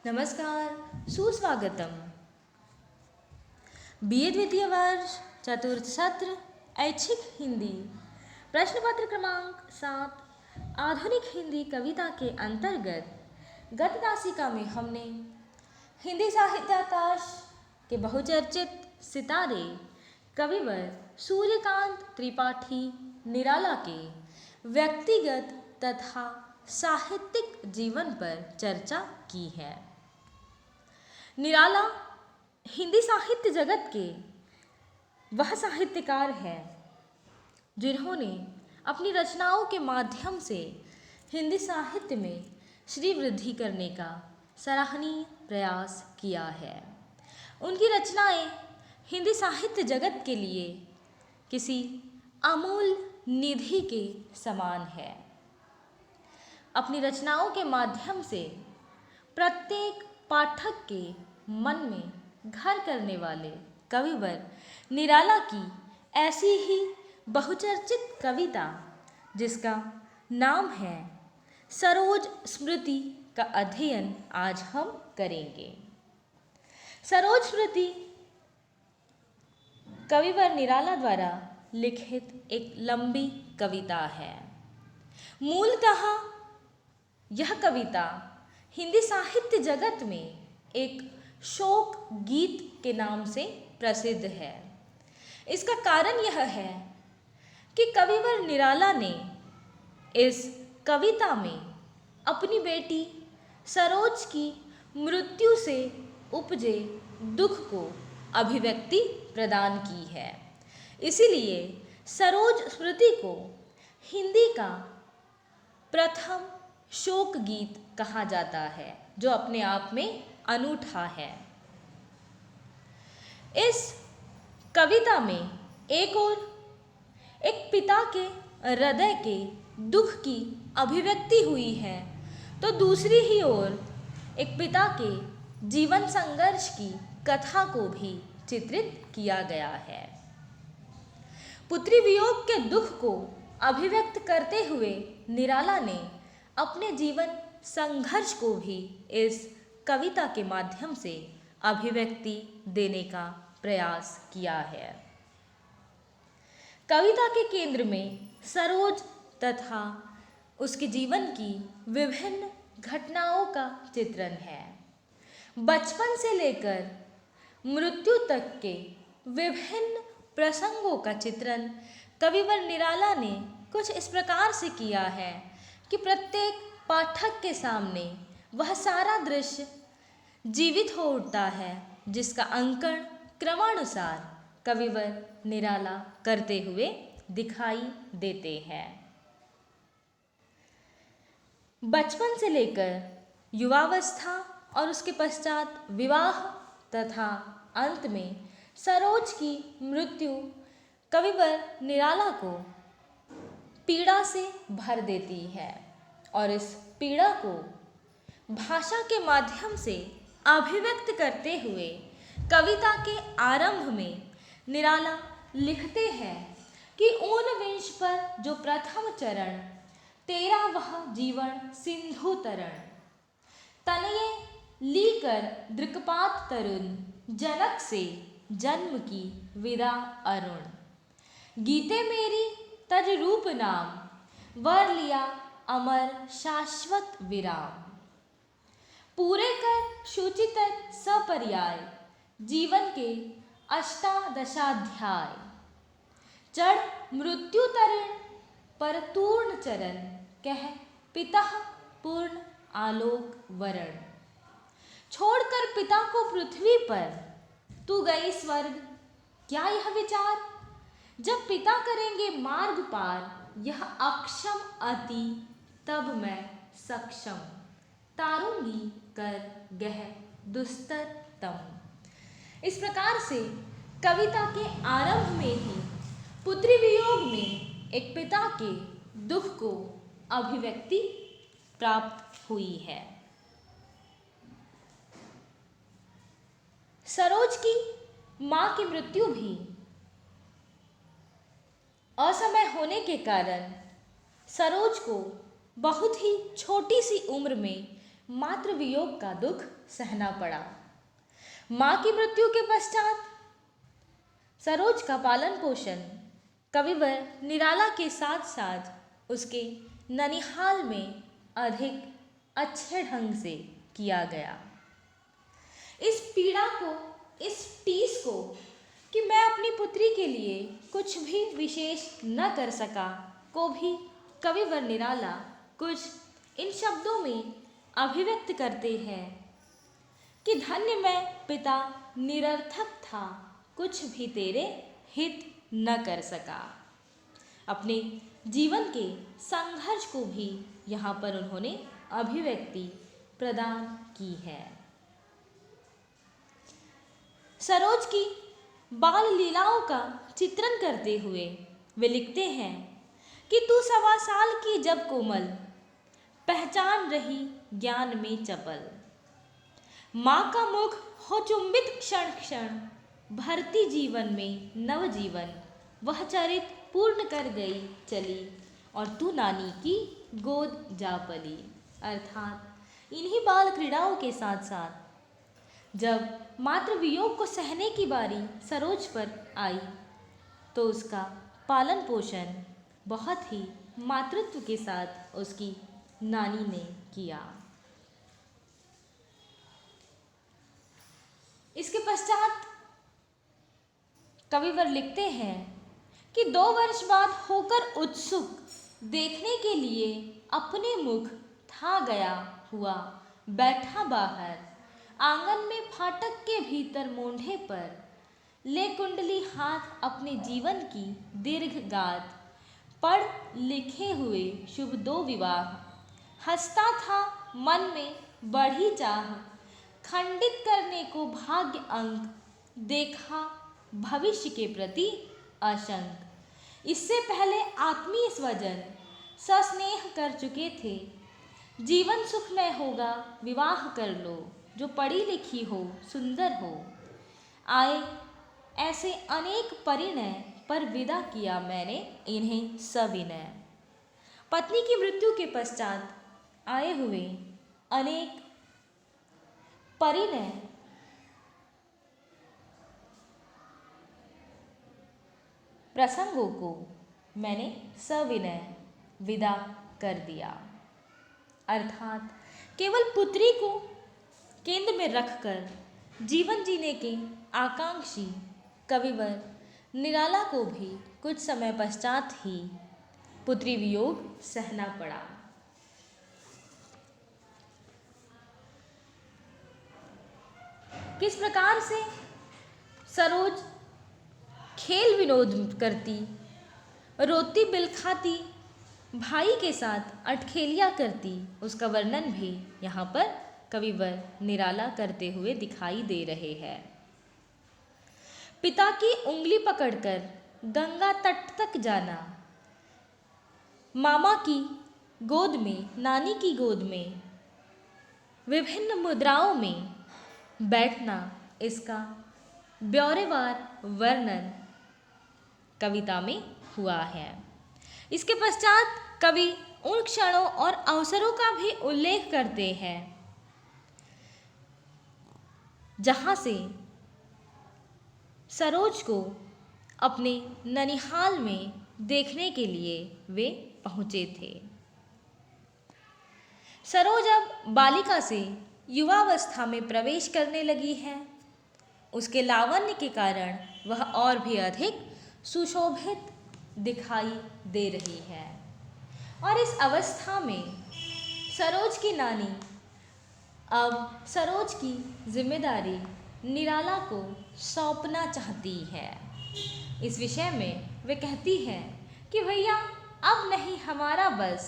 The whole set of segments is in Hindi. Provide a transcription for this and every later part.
नमस्कार, सुस्वागतम। बीए द्वितीय वर्ष चतुर्थ सत्र ऐच्छिक हिंदी प्रश्न पत्र क्रमांक 7 आधुनिक हिंदी कविता के अंतर्गत गत नासिका में हमने हिंदी साहित्याकाश के बहुचर्चित सितारे कविवर सूर्यकांत त्रिपाठी निराला के व्यक्तिगत तथा साहित्यिक जीवन पर चर्चा की है। निराला हिंदी साहित्य जगत के वह साहित्यकार हैं जिन्होंने अपनी रचनाओं के माध्यम से हिंदी साहित्य में श्रीवृद्धि करने का सराहनीय प्रयास किया है। उनकी रचनाएं हिंदी साहित्य जगत के लिए किसी अमूल्य निधि के समान है। अपनी रचनाओं के माध्यम से प्रत्येक पाठक के मन में घर करने वाले कविवर निराला की ऐसी ही बहुचर्चित कविता जिसका नाम है सरोज स्मृति का अध्ययन आज हम करेंगे। सरोज स्मृति कविवर निराला द्वारा लिखित एक लंबी कविता है। मूलतः यह कविता हिंदी साहित्य जगत में एक शोक गीत के नाम से प्रसिद्ध है। इसका कारण यह है कि कविवर निराला ने इस कविता में अपनी बेटी सरोज की मृत्यु से उपजे दुख को अभिव्यक्ति प्रदान की है। इसीलिए सरोज स्मृति को हिंदी का प्रथम शोक गीत कहा जाता है, जो अपने आप में अनूठा है। इस कविता में एक ओर एक पिता के हृदय के दुख की अभिव्यक्ति हुई है, तो दूसरी ही ओर एक पिता के जीवन संघर्ष की कथा को भी चित्रित किया गया है। पुत्री वियोग के दुख को अभिव्यक्त करते हुए निराला ने अपने जीवन संघर्ष को भी इस कविता के माध्यम से अभिव्यक्ति देने का प्रयास किया है। कविता के केंद्र में सरोज तथा उसके जीवन की विभिन्न घटनाओं का चित्रण है। बचपन से लेकर मृत्यु तक के विभिन्न प्रसंगों का चित्रण कविवर निराला ने कुछ इस प्रकार से किया है कि प्रत्येक पाठक के सामने वह सारा दृश्य जीवित हो उठता है, जिसका अंकन क्रमानुसार कविवर निराला करते हुए दिखाई देते हैं। बचपन से लेकर युवावस्था और उसके पश्चात विवाह तथा अंत में सरोज की मृत्यु कविवर निराला को पीड़ा से भर देती है और इस पीड़ा को भाषा के माध्यम से अभिव्यक्त करते हुए कविता के आरंभ में निराला लिखते हैं कि ऊनविंश पर जो प्रथम चरण तेरा वह जीवन सिंधु तरण तनये लीकर दृक्पात तरुण जनक से जन्म की विदा अरुण गीते मेरी तज रूप नाम वर लिया अमर शाश्वत विराम पूरे कर शुचितर सपर्याय जीवन के अष्टादशाध्याय चढ़ मृत्यु तरण पर तूर्ण चरण कह पिता पूर्ण आलोक वरण छोड़कर पिता को पृथ्वी पर तू गई स्वर्ग क्या यह विचार जब पिता करेंगे मार्ग पार यह अक्षम अति तब मैं सक्षम तारूंगी कर गह दुस्तर तम। इस प्रकार से कविता के आरंभ में ही पुत्री वियोग में एक पिता के दुख को अभिव्यक्ति प्राप्त हुई है। सरोज की मां की मृत्यु भी असमय होने के कारण सरोज को बहुत ही छोटी सी उम्र में मातृ वियोग का दुख सहना पड़ा। माँ की मृत्यु के पश्चात सरोज का पालन पोषण कविवर निराला के साथ साथ उसके ननिहाल में अधिक अच्छे ढंग से किया गया। इस पीड़ा को, इस टीस को कि मैं अपनी पुत्री के लिए कुछ भी विशेष न कर सका को भी कविवर निराला कुछ इन शब्दों में अभिव्यक्त करते हैं कि धन्य मैं पिता निरर्थक था, कुछ भी तेरे हित न कर सका। अपने जीवन के संघर्ष को भी यहाँ पर उन्होंने अभिव्यक्ति प्रदान की है। सरोज की बाल लीलाओं का चित्रण करते हुए वे लिखते हैं कि तू 1.25 साल की जब कोमल, पहचान रही ज्ञान में चपल, माँ का मुख हो चुंबित क्षण क्षण, भरती जीवन में नवजीवन, वह चरित पूर्ण कर गई चली, और तू नानी की गोद जा पली। अर्थात इन्हीं बाल क्रीड़ाओं के साथ साथ जब मातृ वियोग को सहने की बारी सरोज पर आई तो उसका पालन पोषण बहुत ही मातृत्व के साथ उसकी नानी ने किया। इसके पश्चात कविवर लिखते हैं कि 2 वर्ष बाद होकर उत्सुक देखने के लिए अपने मुख था गया हुआ, बैठा बाहर आंगन में फाटक के भीतर मोंढे पर, ले कुंडली हाथ अपने जीवन की दीर्घ गाथ, पढ़ लिखे हुए शुभ 2 विवाह, हंसता था मन में बढ़ी चाह, खंडित करने को भाग्य अंक, देखा भविष्य के प्रति आशंक। इससे पहले आत्मीय स्वजन सस्नेह कर चुके थे, जीवन सुखमय होगा विवाह कर लो, जो पढ़ी लिखी हो सुंदर हो। आए ऐसे अनेक परिणय पर विदा किया मैंने इन्हें सविनय। पत्नी की मृत्यु के पश्चात आए हुए अनेक परिणय प्रसंगों को मैंने सविनय विदा कर दिया। अर्थात केवल पुत्री को केंद्र में रखकर जीवन जीने के आकांक्षी कविवर निराला को भी कुछ समय पश्चात ही पुत्री वियोग सहना पड़ा। किस प्रकार से सरोज खेल विनोद करती, रोती बिलखाती, भाई के साथ अटखेलियाँ करती, उसका वर्णन भी यहाँ पर कविवर निराला करते हुए दिखाई दे रहे हैं। पिता की उंगली पकड़कर गंगा तट तक जाना, मामा की गोद में, नानी की गोद में विभिन्न मुद्राओं में बैठना, इसका ब्यौरेवार वर्णन कविता में हुआ है। इसके पश्चात कवि उन क्षणों और अवसरों का भी उल्लेख करते हैं जहाँ से सरोज को अपने ननिहाल में देखने के लिए वे पहुँचे थे। सरोज अब बालिका से युवावस्था में प्रवेश करने लगी है। उसके लावण्य के कारण वह और भी अधिक सुशोभित दिखाई दे रही है, और इस अवस्था में सरोज की नानी अब सरोज की जिम्मेदारी निराला को सौंपना चाहती है। इस विषय में वे कहती हैं कि भैया अब नहीं हमारा बस,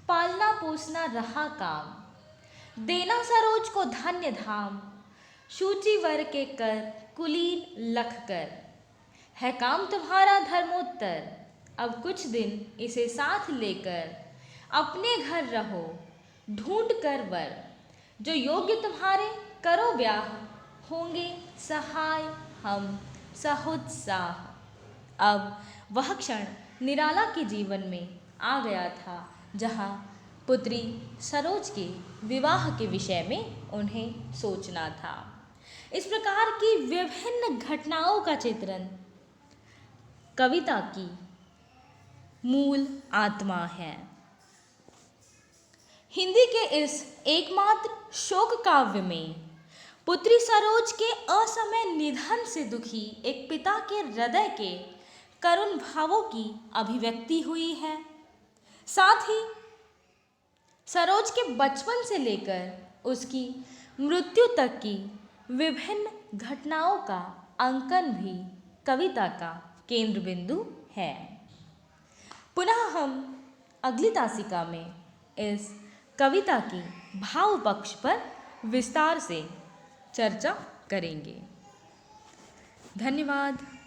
पालना पोसना रहा काम, देना सरोज को धन्य धाम, शूची वर के कर कुलीन लख कर, है काम तुम्हारा धर्मोत्तर, अब कुछ दिन इसे साथ लेकर अपने घर रहो, ढूंढ कर वर, जो योग्य तुम्हारे करो ब्याह, होंगे सहाय हम सहोत्साह। अब वह क्षण निराला के जीवन में आ गया था जहाँ पुत्री सरोज के विवाह के विषय में उन्हें सोचना था। इस प्रकार की विभिन्न घटनाओं का चित्रण कविता की मूल आत्मा है। हिंदी के इस एकमात्र शोक काव्य में पुत्री सरोज के असमय निधन से दुखी एक पिता के हृदय के करुण भावों की अभिव्यक्ति हुई है। साथ ही सरोज के बचपन से लेकर उसकी मृत्यु तक की विभिन्न घटनाओं का अंकन भी कविता का केंद्र बिंदु है। पुनः हम अगली तासिका में इस कविता की भाव पक्ष पर विस्तार से चर्चा करेंगे। धन्यवाद।